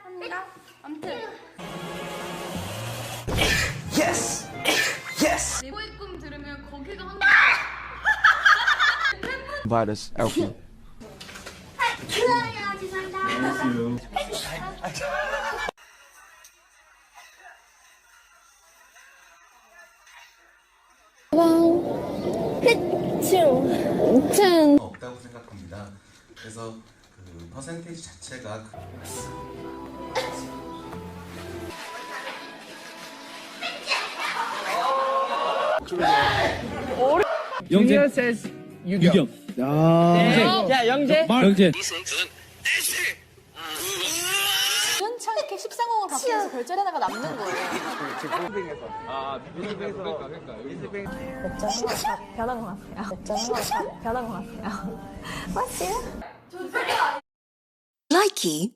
합니다. 아무튼 Yes! Yes! 내보의 꿈 들으면 거기가 한 Invite us, Alfie. 좋아요. 죄송합니다. 없다고 생각합니다. 그래서 그 퍼센테이지 자체가 영재. 유경. 야, 영재. 영재. 우연찮게 13공을 바꾸면서 별자리 하나가 남는 거예요. 몇 점은 다 변한 것 같아요. 몇 점은 다 변한 것 같아요. 맞지? Likey